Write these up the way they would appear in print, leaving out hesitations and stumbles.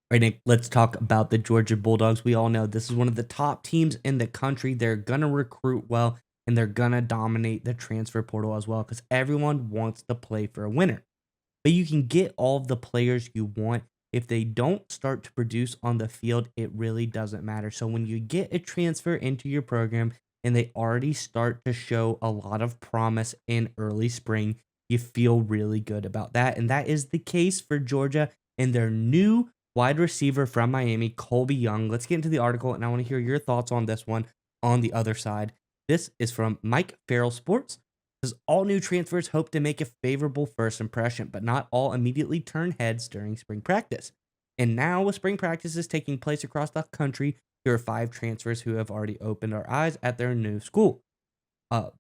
All right, Nick, let's talk about the Georgia Bulldogs. We all know this is one of the top teams in the country. They're going to recruit well and they're going to dominate the transfer portal as well because everyone wants to play for a winner. But you can get all of the players you want. If they don't start to produce on the field, it really doesn't matter. So when you get a transfer into your program and they already start to show a lot of promise in early spring, you feel really good about that. And that is the case for Georgia and their new wide receiver from Miami, Colby Young. Let's get into the article, and I want to hear your thoughts on this one on the other side. This is from Mike Farrell Sports. Says all new transfers hope to make a favorable first impression, but not all immediately turn heads during spring practice. And now, with spring practices taking place across the country, here are 5 transfers who have already opened our eyes at their new school.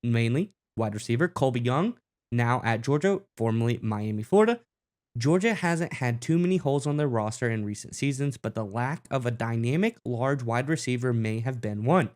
Mainly wide receiver Colby Young, now at Georgia, formerly Miami, Florida. Georgia hasn't had too many holes on their roster in recent seasons, but the lack of a dynamic, large wide receiver may have been one.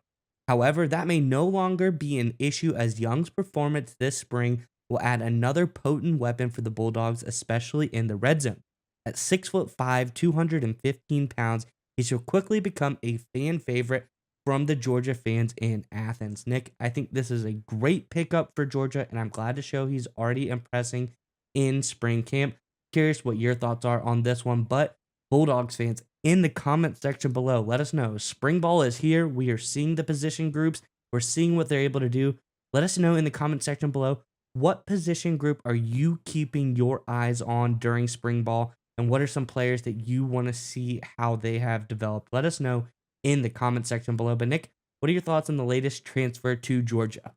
However, that may no longer be an issue as Young's performance this spring will add another potent weapon for the Bulldogs, especially in the red zone. At 6'5", 215 pounds, he should quickly become a fan favorite from the Georgia fans in Athens. Nick, I think this is a great pickup for Georgia, and I'm glad to show he's already impressing in spring camp. Curious what your thoughts are on this one, but Bulldogs fans, in the comment section below, let us know. Spring ball is here. We are seeing the position groups. We're seeing what they're able to do. Let us know in the comment section below, what position group are you keeping your eyes on during spring ball, and what are some players that you want to see how they have developed? Let us know in the comment section below. But Nick, what are your thoughts on the latest transfer to Georgia?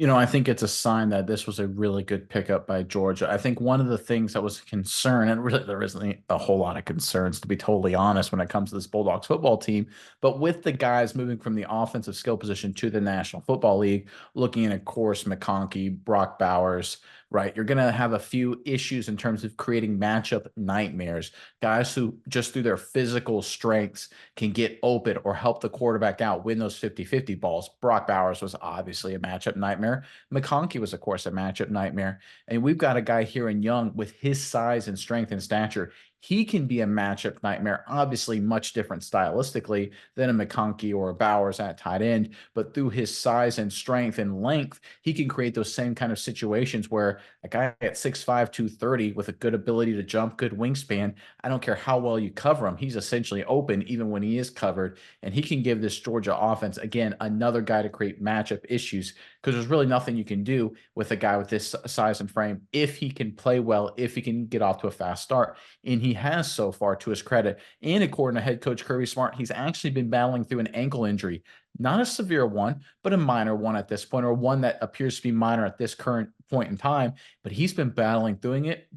I think it's a sign that this was a really good pickup by Georgia. I think one of the things that was a concern, and really there isn't a whole lot of concerns, to be totally honest, when it comes to this Bulldogs football team, but with the guys moving from the offensive skill position to the National Football League, looking at, of course, McConkey, Brock Bowers, right? You're going to have a few issues in terms of creating matchup nightmares. Guys who just through their physical strengths can get open or help the quarterback out, win those 50-50 balls. Brock Bowers was obviously a matchup nightmare. McConkey was, of course, a matchup nightmare. And we've got a guy here in Young with his size and strength and stature. He can be a matchup nightmare, obviously much different stylistically than a McConkey or a Bowers at tight end, but through his size and strength and length, he can create those same kind of situations where a guy at 6'5", 230 with a good ability to jump, good wingspan, I don't care how well you cover him, he's essentially open even when he is covered, and he can give this Georgia offense, again, another guy to create matchup issues because there's really nothing you can do with a guy with this size and frame if he can play well, if he can get off to a fast start. And he has so far, to his credit. And according to head coach Kirby Smart, he's actually been battling through an ankle injury. Not a severe one, but a minor one at this point, or one that appears to be minor at this current point in time. But he's been battling through it,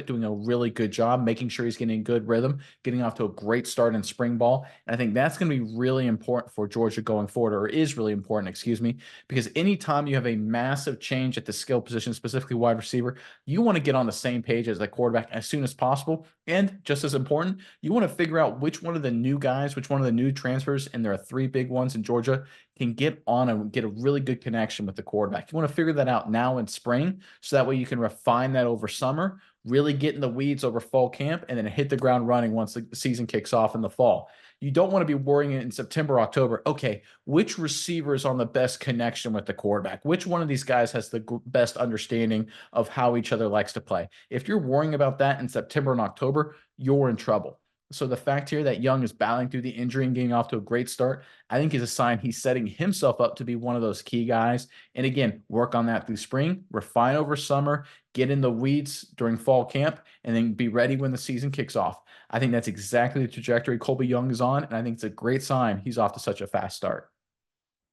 doing a really good job, making sure he's getting a good rhythm, getting off to a great start in spring ball. And I think that's going to be really important for Georgia going forward, or is really important, excuse me, because anytime you have a massive change at the skill position, specifically wide receiver, you want to get on the same page as the quarterback as soon as possible. And just as important, you want to figure out which one of the new guys, which one of the new transfers, and there are 3 big ones in Georgia, can get on and get a really good connection with the quarterback. You want to figure that out now in spring so that way you can refine that over summer, really get in the weeds over fall camp, and then hit the ground running once the season kicks off in the fall. You don't want to be worrying in September, October. Okay, which receiver is on the best connection with the quarterback? Which one of these guys has the best understanding of how each other likes to play? If you're worrying about that in September and October, you're in trouble. So the fact here that Young is battling through the injury and getting off to a great start, I think is a sign he's setting himself up to be one of those key guys. And again, work on that through spring, refine over summer, get in the weeds during fall camp, and then be ready when the season kicks off. I think that's exactly the trajectory Colby Young is on, and I think it's a great sign he's off to such a fast start.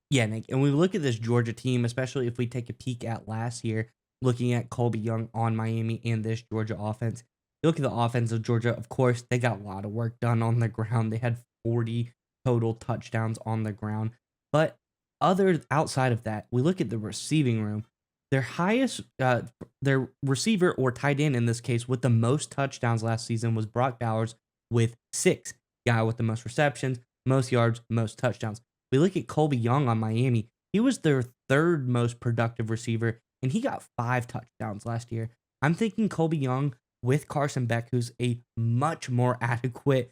Yeah, Nick. And we look at this Georgia team, especially if we take a peek at last year, looking at Colby Young on Miami and this Georgia offense. You look at the offense of Georgia, of course, they got a lot of work done on the ground. They had 40 total touchdowns on the ground. But other outside of that, we look at the receiving room. Their highest, their receiver or tight end in this case with the most touchdowns last season was Brock Bowers with 6. Guy with the most receptions, most yards, most touchdowns. We look at Colby Young on Miami. He was their 3rd most productive receiver, and he got 5 touchdowns last year. I'm thinking Colby Young with Carson Beck, who's a much more adequate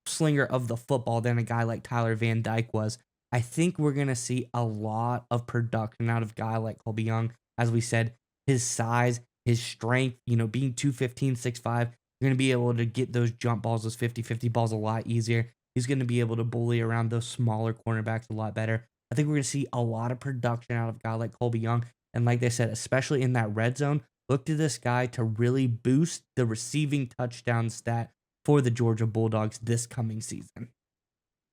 slinger of the football than a guy like Tyler Van Dyke was. I think we're going to see a lot of production out of a guy like Colby Young. As we said, his size, his strength, being 215, 6'5", you're going to be able to get those jump balls, those 50-50 balls a lot easier. He's going to be able to bully around those smaller cornerbacks a lot better. I think we're going to see a lot of production out of a guy like Colby Young. And like they said, especially in that red zone, look to this guy to really boost the receiving touchdown stat for the Georgia Bulldogs this coming season.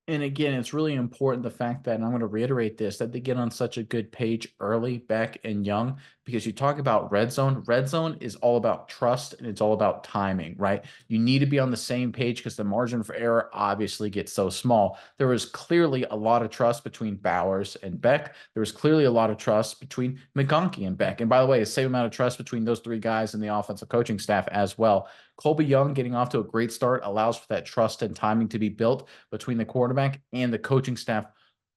And again, it's really important the fact that, and I'm going to reiterate this, that they get on such a good page early, Beck and Young, because you talk about red zone. Red zone is all about trust and it's all about timing, right? You need to be on the same page because the margin for error obviously gets so small. There was clearly a lot of trust between Bowers and Beck. There was clearly a lot of trust between McGonkey and Beck. And by the way, the same amount of trust between those three guys and the offensive coaching staff as well. Colby Young getting off to a great start allows for that trust and timing to be built between the quarterback and the coaching staff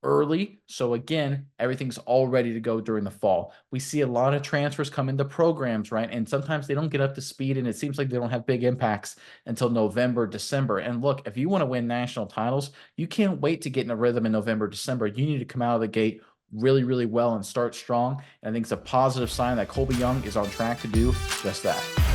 early. So again, everything's all ready to go during the fall. We see a lot of transfers come into programs, right? And sometimes they don't get up to speed and it seems like they don't have big impacts until November, December. And look, if you want to win national titles, you can't wait to get in a rhythm in November, December. You need to come out of the gate really, really well and start strong. And I think it's a positive sign that Colby Young is on track to do just that.